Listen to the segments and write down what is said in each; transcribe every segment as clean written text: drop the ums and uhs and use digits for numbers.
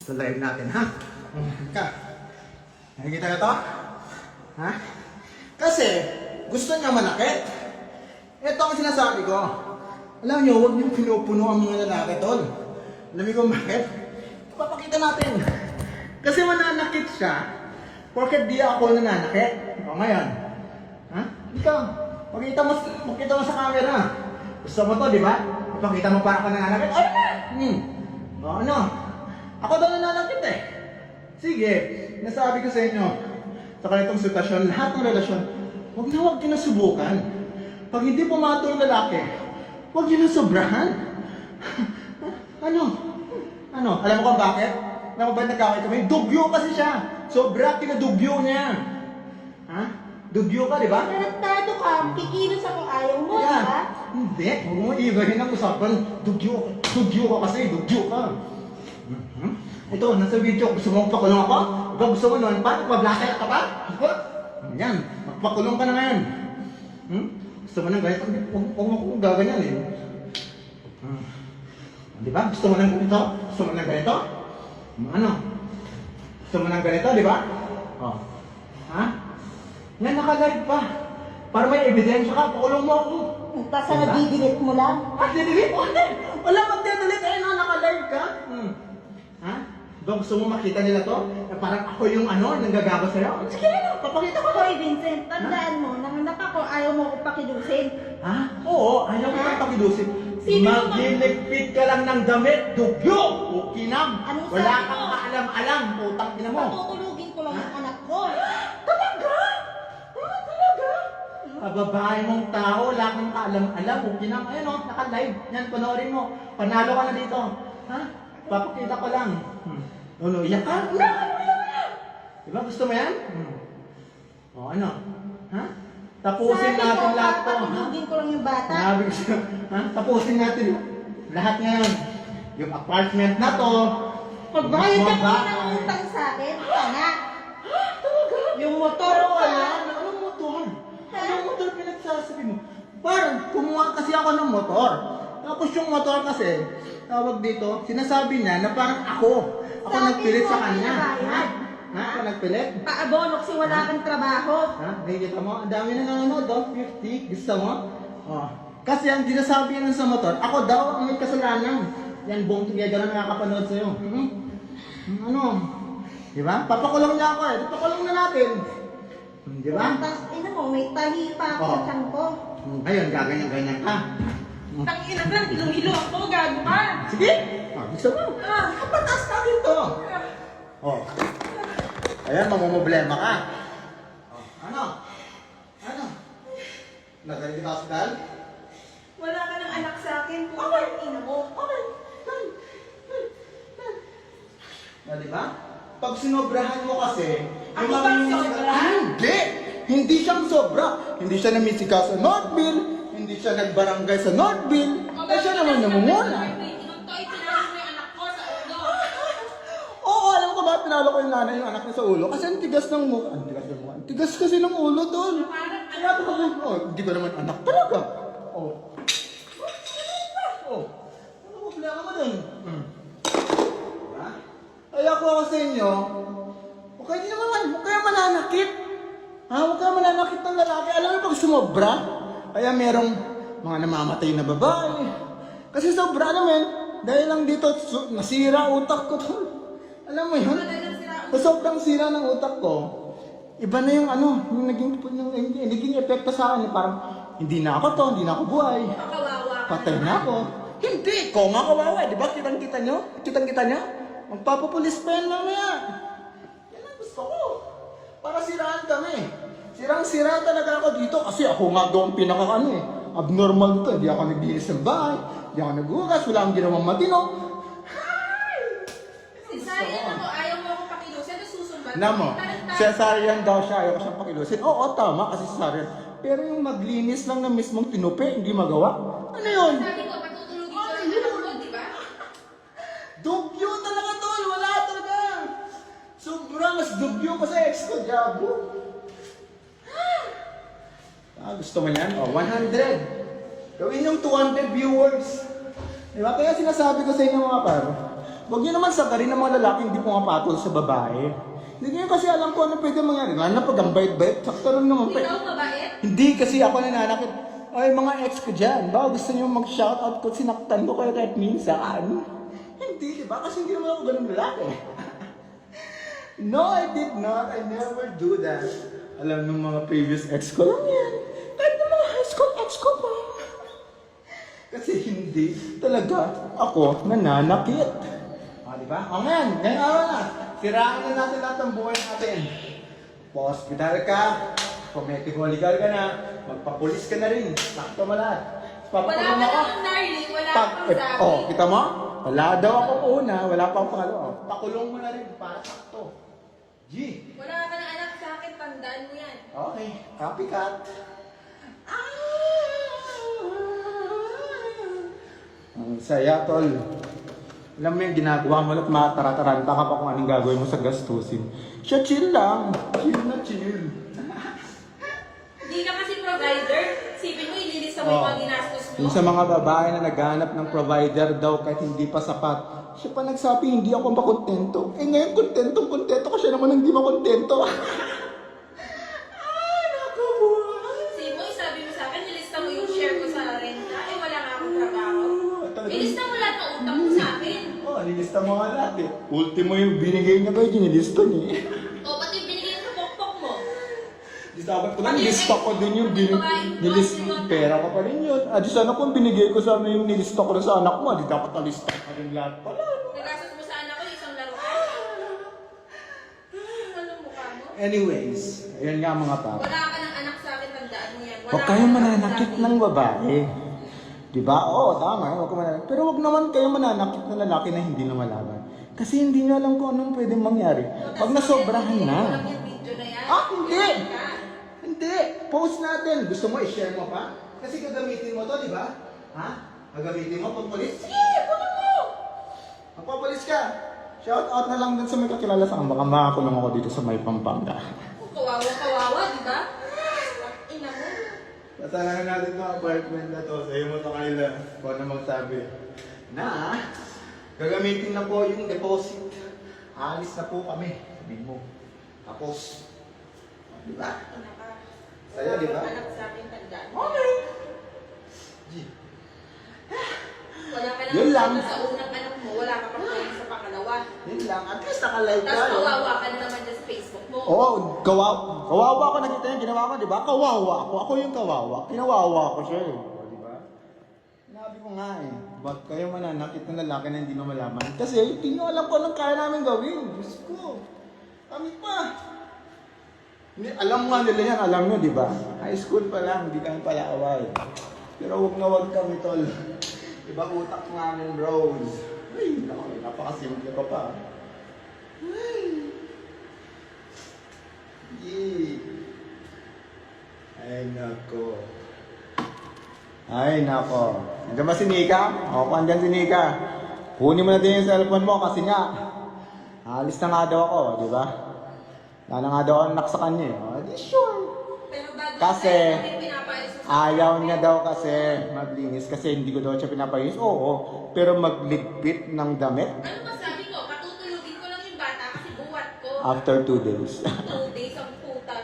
Sa live natin, ha? Ka. Nakikita na to? Ha? Kasi, gusto niya manakit. Ito ang sinasabi ko. Alam niyo, huwag niyong pinupuno ang mga lalaki, tol. Alam niyo kung bakit? Papakita natin. Kasi mananakit siya, porket di ako nananakit. O ngayon, ha? Ikaw, pakita mo sa camera. Gusto mo to, di ba? Pakita mo para ka nananakit. Ay! O ano? Ako daw nananakit eh. Sige, nasabi ko sa inyo, sa ganitong sitwasyon, lahat ng relasyon, huwag na kinasubukan. Pag hindi pumatol yung lalaki, huwag niyo na sobrahan. Ano? Alam mo kung bakit? Alam mo ba nagkakait kami? Dugyo kasi siya. Sobra kinadugyo niya. Ha? Dugyo ka, di ba? Taraktado ka, kikilos ako ayaw mo, di Yeah. ba? Hindi. Huwag mo ibahin ang usapan. Dugyo ka kasi. Dugyo ka. Ito, nasa video. Gusto mo magpakulong ako? Ikaw gusto mo noon pa? Magpa-blacker ka pa? Yan. Magpakulong ka na ngayon. Gusto mo ng ganito? Huwag mo kung gaganyan eh. Di ba? Gusto mo ng ganito? Gusto mo ng ganito? Ano? Gusto mo ng ganito, di ba? Oh. Ha? Yan, naka-live pa. Para may ebidensya ka, pakulong mo ako. Tapos nag-delete mo lang. Delete mo? Hindi. Wala mag-delete. Ayun na, naka-live ka. Ha? Ba, gusto mo makita nila to? Na parang ako yung nanggagago sa'yo? Sige na, papakita ko. Hoy, Vincent, tandaan mo, nanganak ako, ayaw mo ko pakilusin. Ha? Oo, ayaw ko kang pakilusin. Sino Magdiligpit ka lang ng damit, dugyo, o kinam. Anong Wala sabi kang mo? kaalam-alam, putang ina mo. Patutulugin ko lang yung anak ko. Talaga? Talaga? Babae mong tao, wala kang kaalam-alam, o kinam. Ayun o, naka-live. Yan, panoorin mo. Panalo ka na dito. Ha? Papakita ko lang. Iyak ka? Wala. Diba, gusto mo yan? O, ano? Ha? Tapusin Sabi natin ko, lahat to. patutulugin ko lang yung bata. Sabi ko sa'yo, ha? Tapusin natin lahat ngayon. Yung apartment na to. Pagbayad mga ka bata. ng utang sa akin, tanga. Talaga? Yung motor Pero ko, wala. Anong motor? Anong motor pinagsasabi mo? Parang kumuha kasi ako ng motor. Tapos yung motor kasi, tawag dito, sinasabi niya na parang ako. Ako Sabi nagpilit mo, sa kanya. pinabayad. Ha? Ako nagpilit? Paabono kasi wala kang trabaho. Ha? Nakikita mo? Ang dami na nanonood, 50. Gusto mo? Oh. Kasi ang sinasabi nun sa motor, ako daw ang may kasalanan. Yan, buong together na nakakapanood sa'yo. Ano? Di ba? Papakulong niya ako eh. Papakulong na natin. Di ba? Tapos, ina mo, may tahi pa ako sa tiyan ko. Ngayon, gaganyan-ganyan ka. Tangina ka, ilong-ilo ako, gago ka. Sige! Gusto mo? Kapataas natin to. Oh. Ayan, mamumblema ka. Oh. Ano? Nagaling ka hospital? Wala ka ng anak sa akin, kung Okay. ang ina mo. Okay. Di ba? Pag sinobrahan mo kasi, Ako bang sobra? Hindi! Hindi siyang sobra. Hindi siya namisika sa Northville. Hindi siya nagbarangay sa Northville. Eh siya naman namumuna. Inuntoy, tinalo mo yung anak ko sa ulo. Oo, alam ko ba pinalo ko yung nanay yung anak niya sa ulo? Kasi ang tigas ng mukha. Ang tigas ng mukha. Ang tigas kasi ng ulo, tol. Kaya ko ba? Oh, hindi ko naman anak talaga. Oh. Oh. Ano problema mo dun? Diba? Kaya ko ako sa inyo, huwag kayo mananakit. Ha? Huwag kayo mananakit ng lalaki. Alam mo pag sumobra, kaya merong mga namamatay na babae. Kasi sobra naman, dahil lang dito, nasira utak ko tol. Alam mo yun? Sa sobrang sira ng utak ko, iba na yung yung naging epekto sa akin. Parang, hindi na ako to, hindi na ako buhay. Kawawa ka. Patay na ako. Hindi, ko nga kawawa. Di ba? Kitang-kita nyo? Kitang-kita nyo? Magpapapulis pa yan mamaya. Yan ang gusto ko. Para siraan kami. Sirang-sira talaga ako dito kasi ako nga doon abnormal dito. Hindi ako nagbihis ng bahay. Hindi ako naghugas. Wala akong ginawang matino. Cesarean ako, ayaw mo ako pakilusin, tapos susumbat. Namo, cesarean daw siya. Ayaw ko siyang pakilusin. Oo, tama kasi cesarean. Pero yung maglinis lang na mismong tinupi, hindi magawa. Ano yun? Sabi ko, patutulugin ko lang yung anak ko, di ba? Dugyo talaga tol, wala talaga. Sobrang mas dugyo pa sa ex ko, Diabo. Gusto mo yan? 100. Gawin yung 200 viewers. Diba? Kaya sinasabi ko sa inyo mga paro, Huwag niyo naman sagarin ng mga lalaki hindi pumapatol sa babae. Hindi niyo kasi alam ko ano pwede mangyari. Lalo na pag ang bait-bait, sakto lang naman. Ikaw mabait? Hindi kasi ako nananakit. Ay, mga ex ko dyan. Baka gusto niyo mag-shoutout ko, sinaktan ko kayo kahit minsan. Hindi, di ba? Kasi hindi naman ako ganun lalaki. No, I did not. I never do that. Alam ng mga previous ex ko lang yan. Kahit ng mga high school ex ko pa. Kasi hindi talaga ako nananakit. Di ba? O ngayon, ngayong araw na. Siraan na natin lahat ng buhay natin. Pa-hospital ka, pa-medical legal ka na, magpapulis ka na rin. Sakto mo lahat. Wala ka Papakulong ako. namang darling, wala kang sabi. Oh, kita mo? Wala daw ako una, wala pa ang pangalawa. Pakulong mo na rin para sakto. G. Wala ka ng anak sa akin, tandaan mo yan. Okay, copycat. Ang saya, tol. Alam mo yung ginagawa mo at matarataranta ka pa kung anong gagawin mo sa gastusin. Siya chill lang. Chill na chill. Hindi ka kasi provider. Sipin mo, ililista mo yung mga ginastos mo. Yung sa mga babae na naghahanap ng provider daw kahit hindi pa sapat, siya pa nagsabi hindi ako makontento. Eh ngayon kontento ka, siya naman hindi makontento. Sipin mo, sabi mo sa akin, ilista mo yung share ko sa renta. Eh, wala nga akong trabaho. Ilista mo lahat ng utang mo sa akin. Oh, nilista mo nga lahat eh. Ultimo yung binigay niya kayo, nilista niya eh. O, pati yung binigay sa pokpok mo. Dapat ko lang, nilista ko din yung pera ko pa rin yun. Di sana kung binigay ko sana yung nilista ko na sa anak mo, di dapat nalista ka rin lahat pala. Nagastos mo sa anak ko, isang laruan. Anong mukha mo? Anyways, ayan nga mga papa. Wala ka ng anak sa akin, tandaan mo yan. Huwag kayong mananakit ng babae. Diba? Oo, tama. Huwag kang mananakit. Pero huwag naman kayong mananakit ng lalaki na hindi na malaman. Kasi hindi nyo alam kung anong pwedeng mangyari. Pag nasobrahan na. Hindi! Hindi! Post natin. Gusto mo i-share mo pa? Kasi gagamitin mo to, di ba? Ha? Gagamitin mo pag polis? Sige! Kunin mo! Magpapolis ka! Shout out na lang dun sa may kakilala sa akin. Baka makakulong ako dito sa may Pampanga. Kawawa, di ba? Ina mo. Pasalangan natin itong apartment na to. Sa'yo mo sa kanila. Kung ano magsabi. Na, gagamitin na po yung deposit. Alis na po kami. Sabihin mo. Tapos, di ba? Ina ka. Sa'yo, di ba? Anak sa akin, tandaan mo. Okay. G. Wala ka Yun lang. lang sa unang anak mo, wala ka pa pwede sa pangalawa. Yun lang. At least nakalive ka. Tapos no? kawawa ka na naman dyan sa Facebook mo. Oo, kawawa ko nakita yung ginawa ko, di ba? Kawawa ako. Ako yung kawawa. Kinawawa ko siya eh. O, di ba? Sinabi ko nga eh. Ba't kayo mananakit ng lalaki na hindi mo malaman? Kasi hindi nyo alam kung anong kaya namin gawin. Diyos ko. Kami pa. Hindi, alam nga nila yan, alam nyo, di ba? High school pa lang, hindi kami pala away. Pero huwag na huwag kami, tol. Iba utak namin, bros. Ay, napakasimple ko pa. Ay. Yee. Ay, nako. Ay, nako. Nandiyan ba si Nika? O, kung andyan si Nika, kunin mo na din yung cellphone mo kasi nga, alis na nga daw ako, di ba? Wala na nga daw ako anak sa kanya eh. O, di sure. Pero bago Kasi, pinapaalis mo sa ayaw niya daw kasi maglinis kasi hindi ko daw siya pinapalinis. Oo, pero magligpit ng damit Ano masabi ko? Patutulugin ko lang yung bata kasi buwat ko. after 2 days. 2 days ang puta.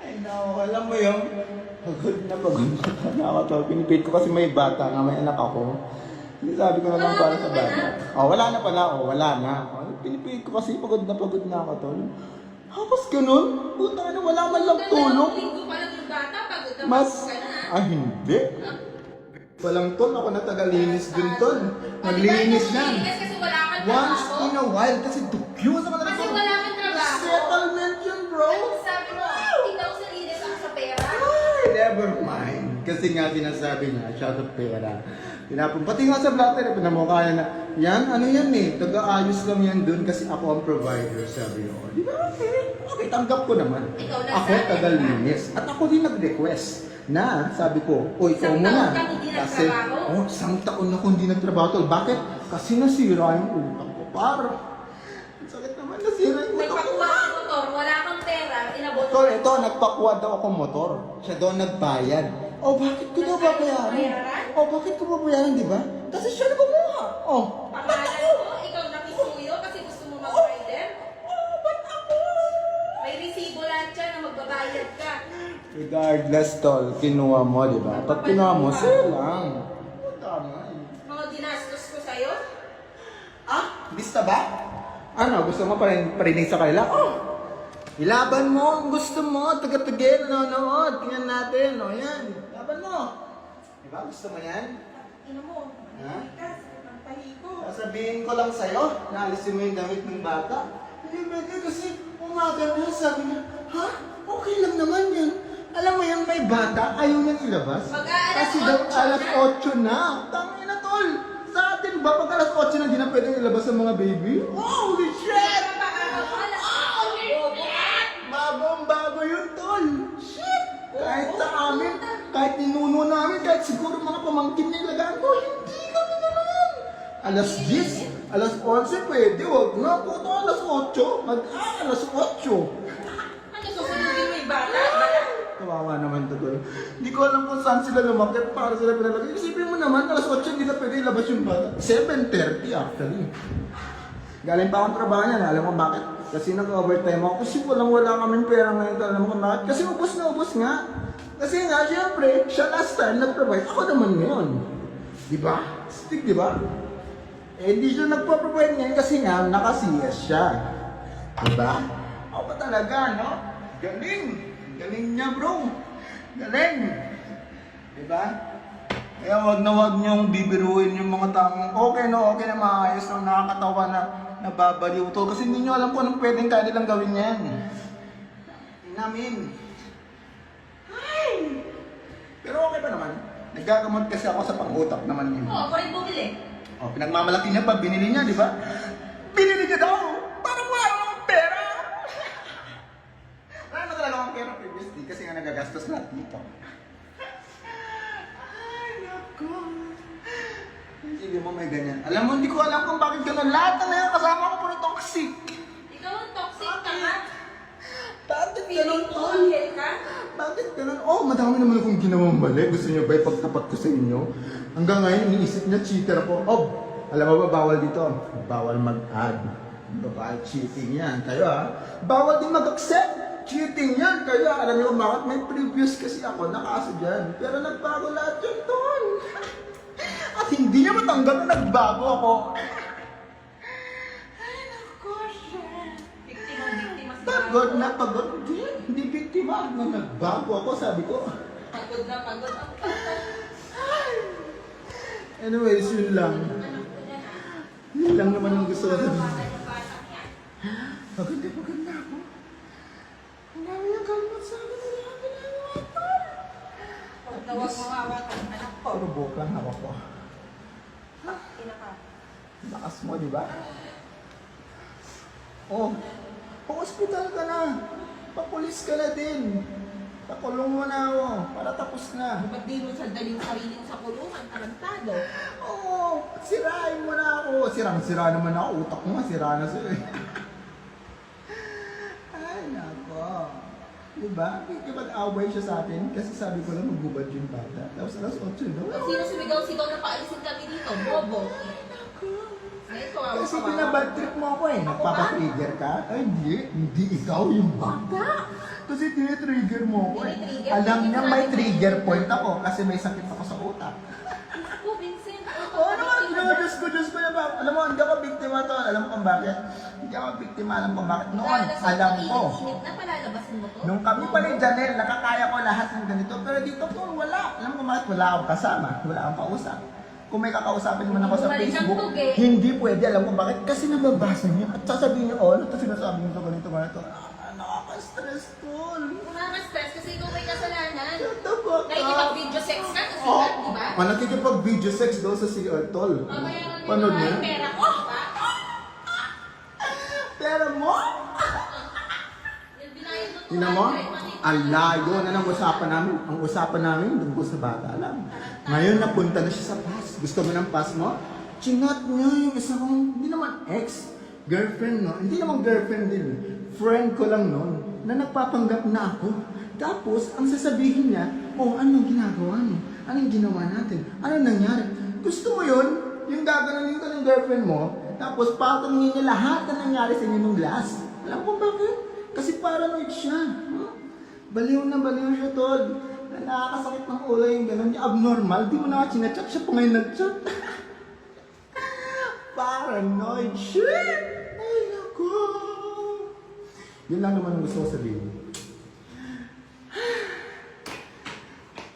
I know, alam mo yung pagod na ako to. Pinipit ko kasi may bata nga, may anak ako. Sabi ko na lang para sa bata. Oh, wala na pala, wala na. Pinipit ko kasi pagod na ako to. Tapos ganun, puta na wala man lang tulog. Linggo pa lang yung bata, pagod na Mas, pagod ka na. hindi. Walang ton, ako na tagalinis dun ton. Maglinis na. Kasi wala kang Once trabaho. in a while, kasi dukyo sa mga Kasi wala kang trabaho. settlement yun, bro. Sabi mo, ikaw sa linis ako sa pera. Ay, never mind. Kasi nga sinasabi niya, siya sa pera. Pati nga sa blatter, pinamukha niya na, yan, ano yan eh, taga-ayos lang yan dun kasi ako ang provider, sabi ko. Di ba? Okay, tanggap ko naman. Ikaw na Ako taga-linis. At ako din nag-request na, sabi ko, o ikaw Isang muna. taon ka hindi Kasi, nagtrabaho? isang taon na ako hindi nagtrabaho. Tol. Bakit? Kasi nasira yung utak ko, par. Ang sakit naman, nasira yung utak ko. Nagpakuha ng motor, wala kang pera, inabot Tol, ito, nagpakuha daw ako motor. Siya doon nagbayad. Oh, bakit ko daw babayaran? Oh, bakit ko babayaran, di ba? Kasi siya na kumuha. Oh, ba't Pangalan ako? ko, ikaw nakisuyo kasi gusto mo mag-rider? Oh, ba't ako? May resibo lahat siya na magbabayad ka. Regardless, tol, kinuha mo, di ba? Pag kinuha mo, sa'yo lang. Tama eh. Mga ginastos ko sa'yo? Ah, lista ba? Ano, gusto mo parinig sa kanila? Oh! Ilaban mo ang gusto mo, taga-tagay, nanonood. Tingnan natin, o yan. Laban mo. Diba, gusto mo yan? Ina mo, Ha? manikas, ang tahi ko. Sasabihin ko lang sa'yo, naalisin mo yung damit ng bata. Hindi pwede kasi umaga na, sabi niya, ha? Okay lang naman yan. Alam mo yan, may bata, ayaw niyang ilabas. Mag-aalas Kasi daw 8 alas na. 8 na. Tangin na tol. Sa atin ba, pag alas 8 na, hindi na pwedeng ilabas ang mga baby? Holy shit! Pero pakakapala, bobo ka. Bagong-bago yun, tol. Shit! Kahit sa amin, kahit ninuno namin, kahit siguro mga pamangkin niya ilagaan ko, hindi kami naman. Alas 10, alas 11, pwede, wag na. Puto, alas 8. Alas 8. Ano, susunodin mo yung bata? Kawawa naman to, tol. Hindi ko alam kung saan sila lumakit para sila pinalagay. Isipin mo naman, alas 8 hindi na pwede ilabas yung bata. 7:30 actually. Galing pa akong trabaho niyan, alam mo bakit? Kasi nag-overtime ako. Kasi wala kaming pera ngayon. Alam mo kung bakit? Kasi ubos na ubos nga. Kasi nga, siyempre, siya last time nag-provide. Ako naman ngayon. Di ba? Stick, di ba? Eh, hindi siya nagpo-provide ngayon kasi nga, nakasiyas siya. Di ba? Ako pa talaga, no? Galing! Galing niya, bro! Galing! Di ba? Kaya wag niyong bibiruin yung mga taong okay na maayos na nakakatawa na nababaliw to. Kasi hindi niyo alam kung anong pwedeng kaya nilang gawin yan. Namin. Ay! Pero okay pa naman. Naggagamot kasi ako sa pang-utak naman yun. Oo, ako rin bumili. O, pinagmamalaki niya pa, binili niya, di ba? Binili niya daw! Parang wala akong pera! Wala na talaga akong pera previously kasi nga nagagastos lahat dito. Ay, naku. Hindi mo may ganyan. Alam mo, hindi ko alam kung bakit ganun. Lahat na ngayon kasama ko puro toxic. Ikaw ang toxic ka nga. Bakit Feeling ganun, ko, tol? angel ka. Bakit ganun? Oh, madami naman akong ginawang mali. Gusto niyo ba ipagtapat ko sa inyo? Hanggang ngayon, iniisip niya cheater ako. Oh, alam mo ba, bawal dito? Bawal mag-add. Bawal cheating yan. Kayo bawal din mag-accept. Cheating yan. Kayo alam niyo bakit? May previous kasi ako, nakaso dyan. Pero nagbago lahat yun, tol. At hindi niya matanggap na nagbago ako. Ay, naku, shit. Biktima si Pagod na pagod. Hindi biktima. Nung nagbago ako, sabi ko. Pagod na pagod ako. Anyways, yun lang. Anak ko yan ah. Yun lang naman ang gusto ko sabihin. Bata yung bata yan. Pagod na ako. Ang dami ng kalmat sa akin. Ang dami na yung water. Huwag na huwag mo hawakan, anak ko. Puro buhok lang hawak ko. Ina ka. Lakas mo, di ba? Oh, pa-hospital ka na. Pa-pulis ka na din. Pakulong mo na ako. Para tapos na. Ba't di mo sandali yung sarili mo sa kulungan? Tarantado. Oo, sirain mo na ako. Sirang-sira naman ako. Utak mo nga, sira na sa'yo. Ay, nako. Diba? Ikipag-away siya sa atin kasi sabi ko lang magubad yung bata. Tapos alas 8 no? Pag sino sumigaw-sigaw na paalisin kami dito? Bobo. Ay, kawawa Kasi kawawa. pinabad trip mo ako eh. Nagpapatrigger ka? Ay, hindi ikaw yung bata. Kasi tinitrigger mo ako eh. Tinitrigger? Alam niya may trigger point ako kasi may sakit ako sa utak. Ako, Vincent. Oo naman, no, Diyos ko na ba? Alam mo, hindi ako biktima to. Alam mo kung bakit? Hindi ako biktima, alam kung bakit. Noon, alam ko. Init na palalabasin mo to? Nung kami pa ni Janelle, nakakaya ko lahat ng ganito. Pero dito po, wala. Alam mo kung bakit? Wala akong kasama. Wala akong kausap. Kung may kakausapin man ako sa Bumalik ang Facebook, tug eh. hindi pwede. Alam mo bakit? Kasi nababasa niya. At sasabihin niya, oh, ano ito sinasabi mo ito, ganito. Nakaka-stress, tol. Nakaka-stress kasi ikaw may kasalanan. Shut the fuck up. Nakikipag-video sex ka kasi Oh, di ba? nakikipag-video sex daw sa CR, tol. Mabayaran mo Panood yung niya? pera ko, di ba? Pero mo? Yung binayad mo Tingnan mo, ang layo na ng usapan namin. Ang usapan namin, tungkol sa bata lang. Ngayon, napunta na siya sa pass. Gusto mo ng pass mo? Chinat niya yung isa kong, hindi naman ex, girlfriend, no? Hindi naman girlfriend din. Friend ko lang noon, na nagpapanggap na ako. Tapos, ang sasabihin niya, Oh, anong ginagawa mo? Anong ginawa natin? Ano nangyari? Gusto mo yun? Yung gaganunin ka ng girlfriend mo, tapos patanungin niya lahat na nangyari sa inyo nung last. Alam mo bakit? Kasi paranoid siya. Huh? Baliw na baliw siya, tol. Nakakasakit ng ulo yung gano'n. Abnormal. Di mo na chinachat siya pa ngayon nag-chat. Paranoid shit! Ay, naku! Yun lang naman ang gusto ko sabihin.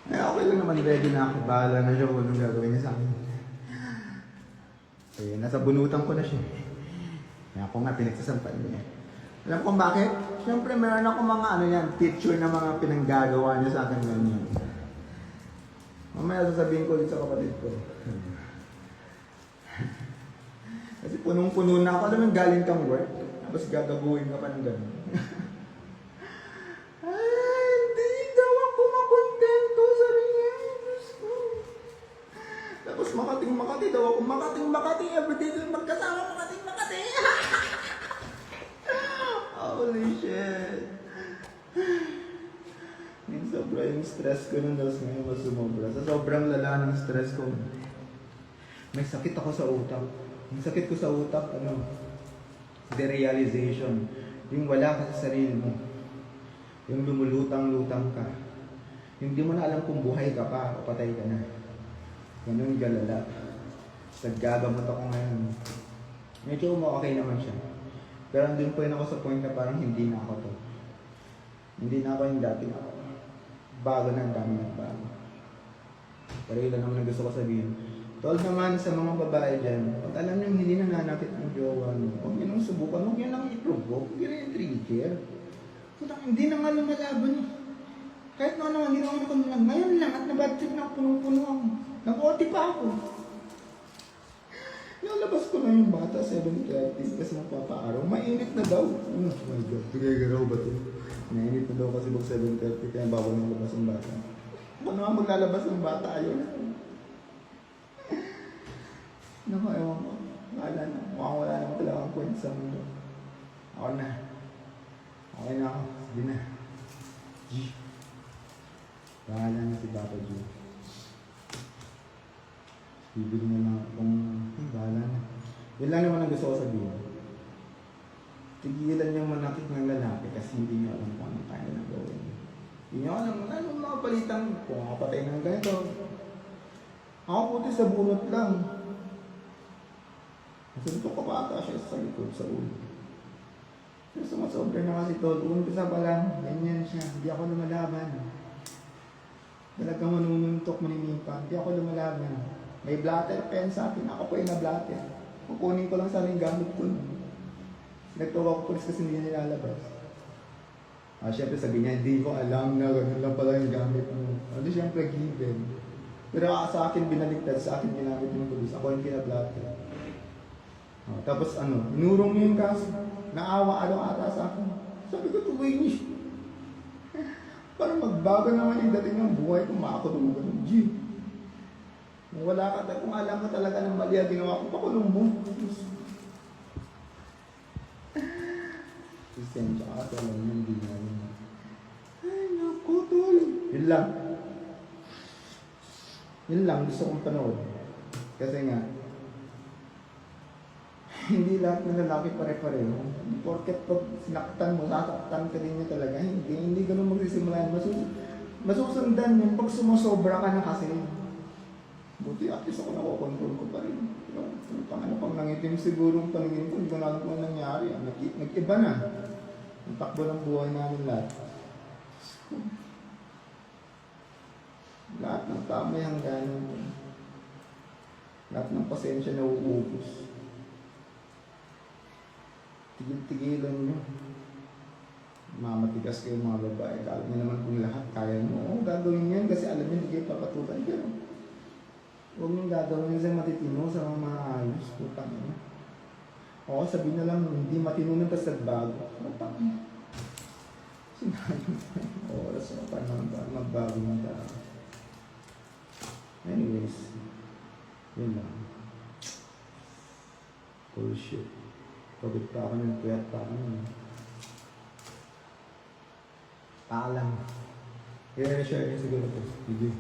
Ay, okay lang naman. Ready na ako. Bahala na siya kung anong gagawin niya sa akin. Eh, nasa bunutan ko na siya. Kaya ako nga pinagsasampan niya. Alam kung bakit? Siyempre, meron ako mga ano yan, picture na mga pinanggagawa niya sa akin ganyan. Mamaya sasabihin ko ulit sa kapatid ko. Kasi punong-puno na ako. Alam mo, galing kang work. Tapos gagabuhin ka pa ng gano'n. Ay, hindi daw ako makontento sa rin. Tapos Makati daw ako. Makati. Everyday doon magkasama Makati. Holy shit. Yung sobra yung stress ko nung dos ngayon mas sumobra. Sa sobrang lala ng stress ko, may sakit ako sa utak. Yung sakit ko sa utak, derealization. Yung wala ka sa sarili mo. Yung lumulutang-lutang ka. Yung di mo na alam kung buhay ka pa o patay ka na. Ganun galala. Naggagamot ako ngayon. Medyo okay naman siya. Pero andun po yun ako sa point na parang hindi na ako to. Hindi na ako yung dati na ako. Bago na ang dami ng bago. Pero yun lang naman ang gusto ko sabihin. Tol naman sa mga babae dyan, pag alam nyo hindi nananakit ang jowa nyo, huwag nyo nang subukan, huwag nyo nang i-provoke, huwag nyo nang i-trigger. Hindi na nga lumalaban eh. Kahit na naman, ginawa ko lang, ngayon lang at nabad trip na punong-puno ako. Nag-OT pa ako. Nalabas ko na yung bata, 7:30, kasi magpapaaraw. Mainit na daw. Oh my God, tigay-garaw ba ito? Mainit na daw kasi mag 7:30, kaya bawal nang labas ang bata. Ako naman maglalabas ng bata, ayun. Naku, ewan ko. Wala na. Mukhang wala naman talaga ang kwento sa mundo. Ako na. Okay na ako. Sige na. G. Bahala na si Papa G. Bibili na lang akong bahala na. Yun lang naman ang gusto ko sabihin. Tigilan yung manakit ng lalaki kasi hindi nyo alam kung anong kaya na gawin. Hindi nyo alam anong mga palitan kung makapatay ng ganito. Ako puti sa bunot lang. Nasuntok ko pa ata siya sa likod sa ulo. Pero sumasobra na kasi todo. Umpisa pa lang, ganyan siya. Hindi ako lumalaban. Talagang manununtok, maninimpa. Hindi ako lumalaban. May blatter pen sa akin. Ako pa yung na-blatter. Kukunin ko lang sana yung gamit ko. Nagtawa ko pulis kasi hindi niya nilalabas. Siyempre sabi niya, hindi ko alam na gano'n lang pala yung gamit mo. Hindi siyempre given. Pero sa akin binaliktad, sa akin ginamit yung pulis. Ako yung pinablatter. Tapos inurong niya yung kaso. Naawa ata sa akin. Sabi ko, tuloy niyo. Para magbago naman yung dating ng buhay kung makakulong ko ng G. Kung wala ka, kung alam mo talaga ng mali ang ginawa ko, pakulong mo. Sisensya ka, alam mo, hindi na yun. Ay, naku, tol. Yun lang. Yun lang, gusto kong panood. Kasi nga, hindi lahat ng lalaki pare-pareho. Porket pag sinaktan mo, sasaktan ka din niya talaga. Hindi ganun magsisimula. Masusundan yun pag sumasobra ka na kasi. Buti at least ako nakokontrol ko pa rin. Pang nangitim siguro ang paningin ko, hindi ko na alam kung nangyari. Nag-iba na. Ang takbo ng buhay namin lahat. Lahat ng tao may hangganan. Lahat ng pasensya na uubos. Tigil-tigilan nyo. Mamatigas kayo mga babae. Kala nyo naman kung lahat kaya mo. Oo, gagawin yan kasi alam nyo hindi kayo papatutan. Pero huwag nyo gagawin nyo sa matitino, sa mga maayos. Putang nyo. Oo, sabihin na lang hindi matino nang tas nagbago. Putang nyo. Sinabi mo oras na pa magbago ng tao. Anyways, yun lang. Bullshit. Pagod pa ako ng puyat pa ako. Paalam. Kaya na-share niya siguro to. Sige.